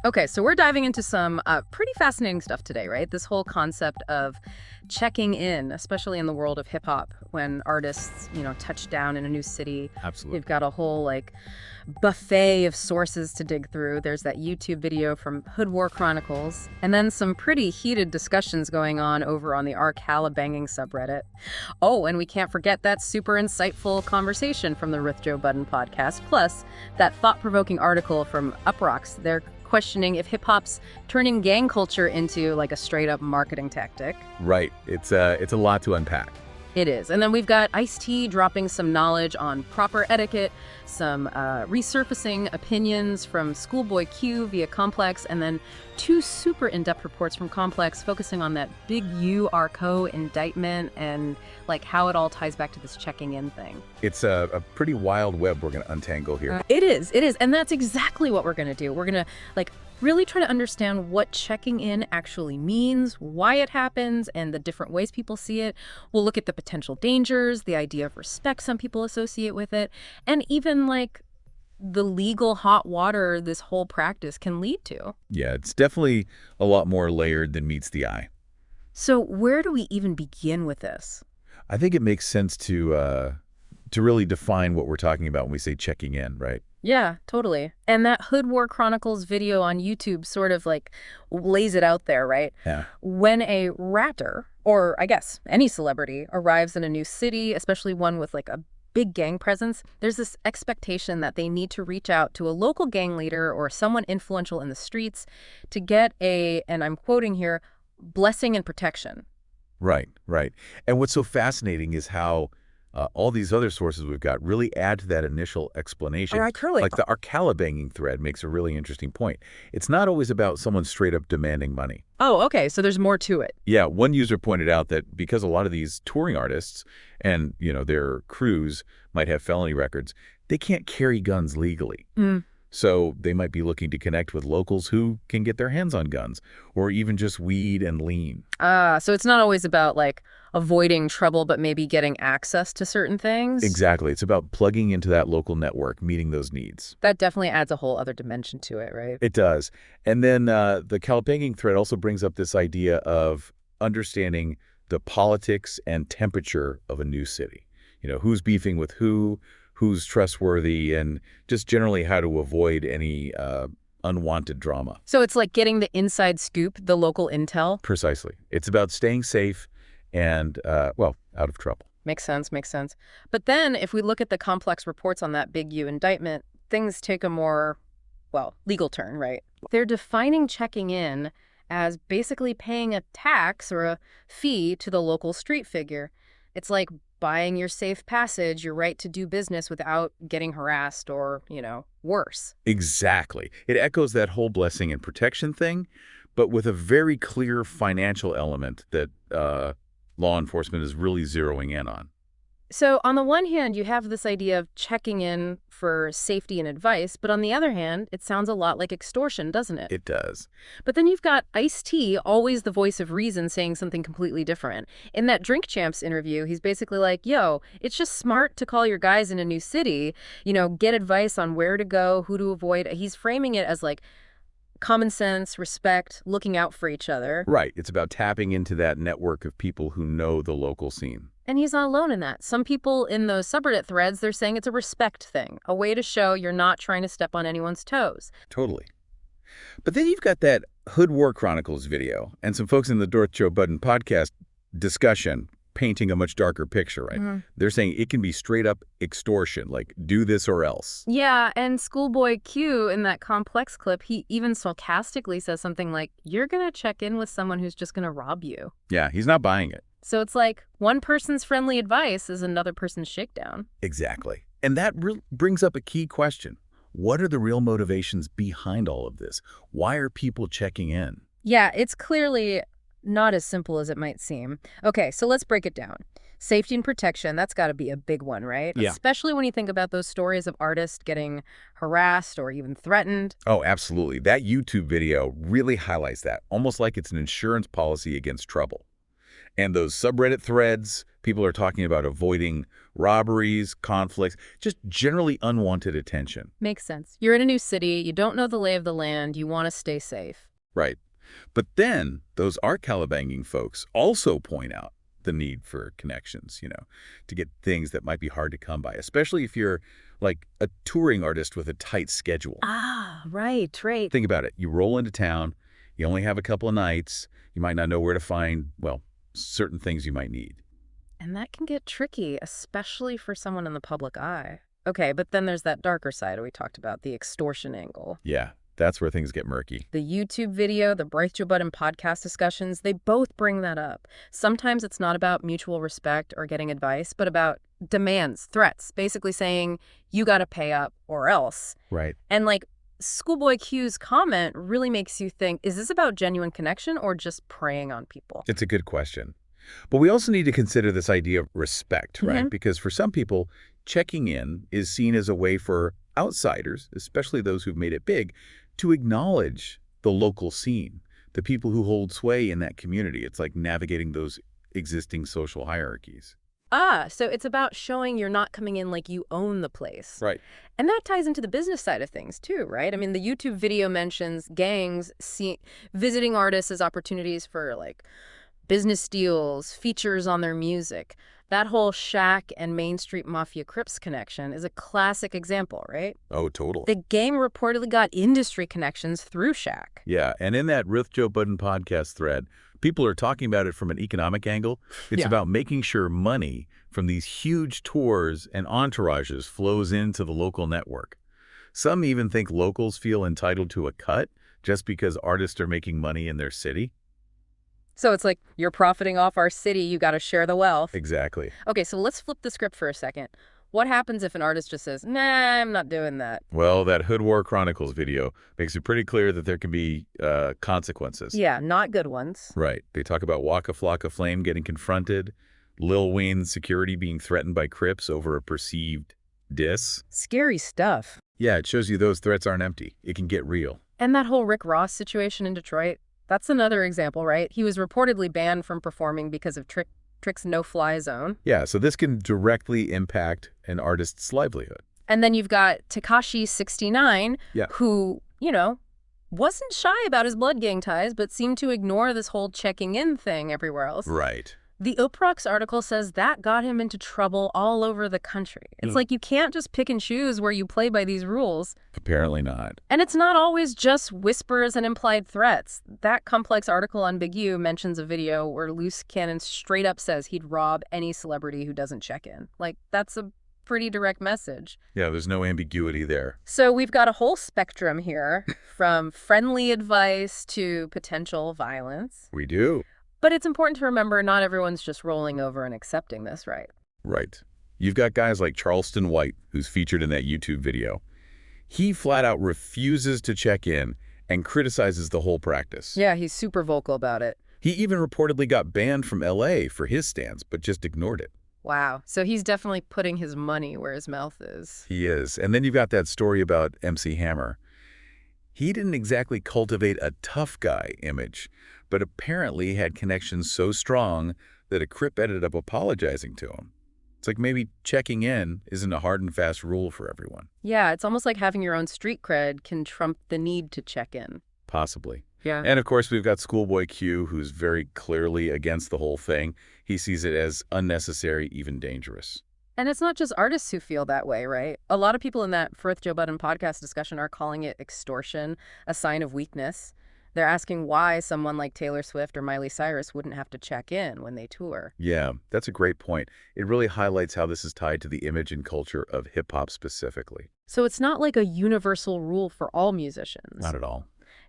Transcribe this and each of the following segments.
Okay, so we're diving into some pretty fascinating stuff today, right? This whole concept of checking in, especially in the world of hip hop, when artists, touch down in a new city. Absolutely. You've got a whole buffet of sources to dig through. There's that YouTube video from Hood War Chronicles, and then some pretty heated discussions going on over on the banging subreddit. Oh, and we can't forget that super insightful conversation from the With Joe Budden podcast, plus that thought-provoking article from Uproxx. They're questioning if hip-hop's turning gang culture into a straight-up marketing tactic. Right. It's a lot to unpack. It is. And then we've got Ice-T dropping some knowledge on proper etiquette, some resurfacing opinions from Schoolboy Q via Complex, and then two super in-depth reports from Complex focusing on that big URCO indictment and how it all ties back to this checking in thing. It's a pretty wild web we're going to untangle here. It is. And that's exactly what we're going to do. We're going to really try to understand what checking in actually means, why it happens, and the different ways people see it. We'll look at the potential dangers, the idea of respect some people associate with it, and even the legal hot water this whole practice can lead to. Yeah, it's definitely a lot more layered than meets the eye. So where do we even begin with this? I think it makes sense to really define what we're talking about when we say checking in, right? Yeah, totally. And that Hood War Chronicles video on YouTube sort of lays it out there, right? Yeah. When a rapper, or I guess any celebrity, arrives in a new city, especially one with a big gang presence, there's this expectation that they need to reach out to a local gang leader or someone influential in the streets to get and I'm quoting here, blessing and protection. Right. And what's so fascinating is how all these other sources we've got really add to that initial explanation. Like the Arcala banging thread makes a really interesting point. It's not always about someone straight up demanding money. Oh, okay. So there's more to it. Yeah. One user pointed out that because a lot of these touring artists and, their crews might have felony records, they can't carry guns legally. So they might be looking to connect with locals who can get their hands on guns, or even just weed and lean. So it's not always about avoiding trouble, but maybe getting access to certain things? Exactly. It's about plugging into that local network, meeting those needs. That definitely adds a whole other dimension to it, right? It does. And then the Calabanging thread also brings up this idea of understanding the politics and temperature of a new city. Who's beefing with who's trustworthy, and just generally how to avoid any unwanted drama. So it's like getting the inside scoop, the local intel? Precisely. It's about staying safe and, out of trouble. Makes sense. But then if we look at the Complex reports on that big U indictment, things take a more, legal turn, right? They're defining checking in as basically paying a tax or a fee to the local street figure. It's like buying your safe passage, your right to do business without getting harassed or, worse. Exactly. It echoes that whole blessing and protection thing, but with a very clear financial element that law enforcement is really zeroing in on. So on the one hand, you have this idea of checking in for safety and advice, but on the other hand, it sounds a lot like extortion, doesn't it? It does. But then you've got Ice-T, always the voice of reason, saying something completely different. In that Drink Champs interview, he's basically like, yo, it's just smart to call your guys in a new city, get advice on where to go, who to avoid. He's framing it as common sense, respect, looking out for each other. Right. It's about tapping into that network of people who know the local scene. And he's not alone in that. Some people in those subreddit threads, they're saying it's a respect thing, a way to show you're not trying to step on anyone's toes. Totally. But then you've got that Hood War Chronicles video and some folks in the With Joe Budden podcast discussion painting a much darker picture, right? They're saying it can be straight up extortion, like do this or else. Yeah, and Schoolboy Q in that Complex clip, he even sarcastically says something like, you're going to check in with someone who's just going to rob you. Yeah, he's not buying it. So it's like one person's friendly advice is another person's shakedown. Exactly. And that brings up a key question. What are the real motivations behind all of this? Why are people checking in? Yeah, it's clearly not as simple as it might seem. Okay, so let's break it down. Safety and protection, that's got to be a big one, right? Yeah. Especially when you think about those stories of artists getting harassed or even threatened. Oh, absolutely. That YouTube video really highlights that, almost like it's an insurance policy against trouble. And those subreddit threads, People are talking about avoiding robberies, conflicts, just generally unwanted attention. Makes sense. You're in a new city, you don't know the lay of the land, you want to stay safe. Right. But then those art calabanging folks also point out the need for connections, to get things that might be hard to come by, especially if you're like a touring artist with a tight schedule. Ah, right. Think about it. You roll into town, you only have a couple of nights, you might not know where to find, well, certain things you might need. And that can get tricky, especially for someone in the public eye. Okay, but then there's that darker side we talked about, the extortion angle. Yeah, that's where things get murky. The YouTube video, the Braith Joe Budden podcast discussions, they both bring that up. Sometimes it's not about mutual respect or getting advice, but about demands, threats, basically saying, you got to pay up or else. Right. And like Schoolboy Q's comment really makes you think, is this about genuine connection or just preying on people? It's a good question. But we also need to consider this idea of respect, right? Because for some people, checking in is seen as a way for outsiders, especially those who've made it big, to acknowledge the local scene, the people who hold sway in that community. It's like navigating those existing social hierarchies. Ah, so it's about showing you're not coming in like you own the place. Right. And that ties into the business side of things too, right? I mean, the YouTube video mentions gangs visiting artists as opportunities for like business deals, features on their music. That whole Shaq and Main Street Mafia Crips connection is a classic example, right? Oh, totally. The gang reportedly got industry connections through Shaq. Yeah, and in that Braith Joe Budden podcast thread, people are talking about it from an economic angle. It's about making sure money from these huge tours and entourages flows into the local network. Some even think locals feel entitled to a cut just because artists are making money in their city. So it's like, you're profiting off our city, you got to share the wealth. Exactly. Okay, so let's flip the script for a second. What happens if an artist just says, nah, I'm not doing that? Well, that Hood War Chronicles video makes it pretty clear that there can be consequences. Yeah, not good ones. Right. They talk about Waka Flocka Flame getting confronted, Lil Wayne's security being threatened by Crips over a perceived diss. Scary stuff. Yeah, it shows you those threats aren't empty. It can get real. And that whole Rick Ross situation in Detroit, that's another example, right? He was reportedly banned from performing because of Trick's no-fly zone. Yeah, so this can directly impact an artist's livelihood. And then you've got Tekashi 69, who, wasn't shy about his blood gang ties, but seemed to ignore this whole checking in thing everywhere else. Right. The Uproxx article says that got him into trouble all over the country. It's like you can't just pick and choose where you play by these rules. Apparently not. And it's not always just whispers and implied threats. That complex article on Big U mentions a video where Loose Cannon straight up says he'd rob any celebrity who doesn't check in. Like, that's a pretty direct message. Yeah, there's no ambiguity there. So we've got a whole spectrum here, from friendly advice to potential violence. We do. But it's important to remember not everyone's just rolling over and accepting this, right? Right. You've got guys like Charleston White, who's featured in that YouTube video. He flat out refuses to check in and criticizes the whole practice. Yeah, he's super vocal about it. He even reportedly got banned from LA for his stance, but just ignored it. Wow. So he's definitely putting his money where his mouth is. He is. And then you've got that story about MC Hammer. He didn't exactly cultivate a tough guy image, but apparently had connections so strong that a Crip ended up apologizing to him. It's like maybe checking in isn't a hard and fast rule for everyone. Yeah, it's almost like having your own street cred can trump the need to check in. Possibly. Yeah. And of course, we've got Schoolboy Q, who's very clearly against the whole thing. He sees it as unnecessary, even dangerous. And it's not just artists who feel that way, right? A lot of people in that Braith Joe Budden podcast discussion are calling it extortion, a sign of weakness. They're asking why someone like Taylor Swift or Miley Cyrus wouldn't have to check in when they tour. Yeah, that's a great point. It really highlights how this is tied to the image and culture of hip-hop specifically. So it's not like a universal rule for all musicians. Not at all.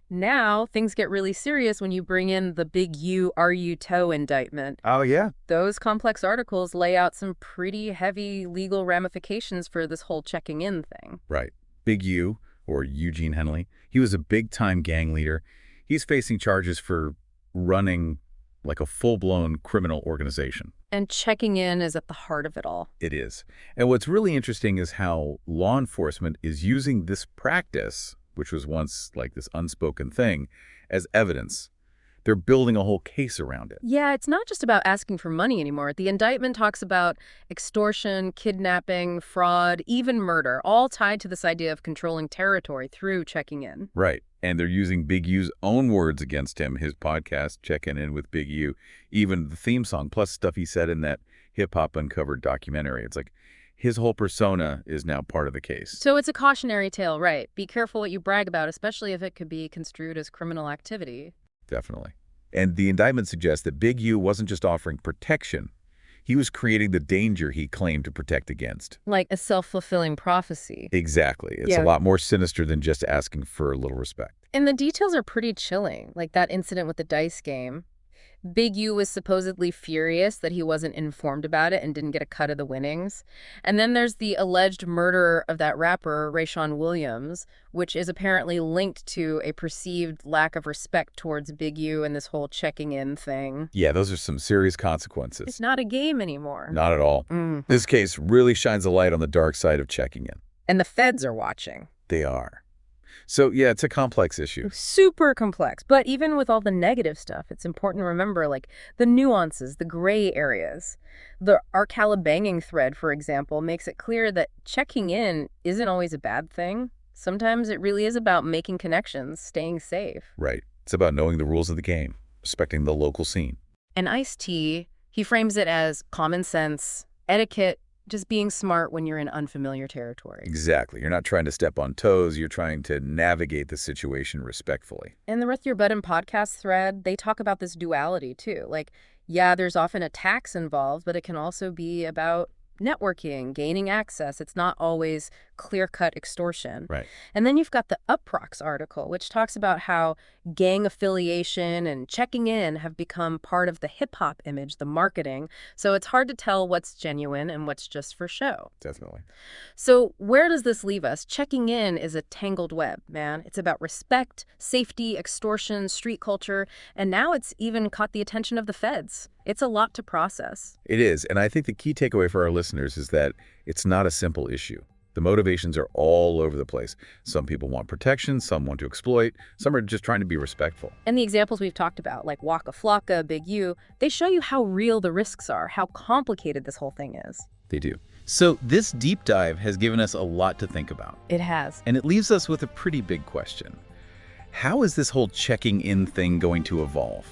Now, things get really serious when you bring in the Big U Are You Toe indictment. Oh, yeah? Those complex articles lay out some pretty heavy legal ramifications for this whole checking in thing. Right. Big U, or Eugene Henley, he was a big-time gang leader. He's facing charges for running like a full-blown criminal organization. And checking in is at the heart of it all. It is. And what's really interesting is how law enforcement is using this practice, which was once like this unspoken thing, as evidence. They're building a whole case around it. Yeah, it's not just about asking for money anymore. The indictment talks about extortion, kidnapping, fraud, even murder, all tied to this idea of controlling territory through checking in. Right. And they're using Big U's own words against him, his podcast, Checking In with Big U, even the theme song, plus stuff he said in that Hip Hop Uncovered documentary. It's like his whole persona is now part of the case. So it's a cautionary tale, right? Be careful what you brag about, especially if it could be construed as criminal activity. Definitely. And the indictment suggests that Big U wasn't just offering protection. He was creating the danger he claimed to protect against. Like a self-fulfilling prophecy. Exactly. It's a lot more sinister than just asking for a little respect. And the details are pretty chilling, like that incident with the dice game. Big U was supposedly furious that he wasn't informed about it and didn't get a cut of the winnings. And then there's the alleged murder of that rapper, Rayshawn Williams, which is apparently linked to a perceived lack of respect towards Big U and this whole checking in thing. Yeah, those are some serious consequences. It's not a game anymore. Not at all. This case really shines a light on the dark side of checking in. And the feds are watching. They are. So, yeah, it's a complex issue. Super complex. But even with all the negative stuff, it's important to remember, like, the nuances, the gray areas. The banging thread, for example, makes it clear that checking in isn't always a bad thing. Sometimes it really is about making connections, staying safe. Right. It's about knowing the rules of the game, respecting the local scene. And Ice-T, he frames it as common sense, etiquette, just being smart when you're in unfamiliar territory. Exactly. You're not trying to step on toes. You're trying to navigate the situation respectfully. And the Rest Your Button podcast thread, they talk about this duality, too. Like, yeah, there's often a tax involved, but it can also be about networking, gaining access. It's not always clear-cut extortion. Right. And then you've got the Uproxx article, which talks about how gang affiliation and checking in have become part of the hip-hop image, the marketing. So it's hard to tell what's genuine and what's just for show. Definitely. So where does this leave us? Checking in is a tangled web, man. It's about respect, safety, extortion, street culture, and now it's even caught the attention of the feds. It's a lot to process. It is. And I think the key takeaway for our listeners is that it's not a simple issue. The motivations are all over the place. Some people want protection, some want to exploit, some are just trying to be respectful. And the examples we've talked about, like Waka, Flocka, Big U, they show you how real the risks are, how complicated this whole thing is. They do. So this deep dive has given us a lot to think about. It has. And it leaves us with a pretty big question. How is this whole checking in thing going to evolve?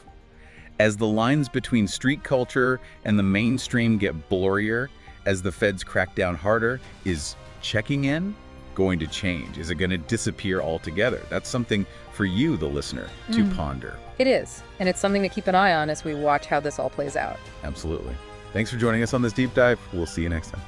As the lines between street culture and the mainstream get blurrier, as the feds crack down harder, is checking in going to change? Is it going to disappear altogether? That's something for you, the listener, to ponder. It is. And it's something to keep an eye on as we watch how this all plays out. Absolutely. Thanks for joining us on this deep dive. We'll see you next time.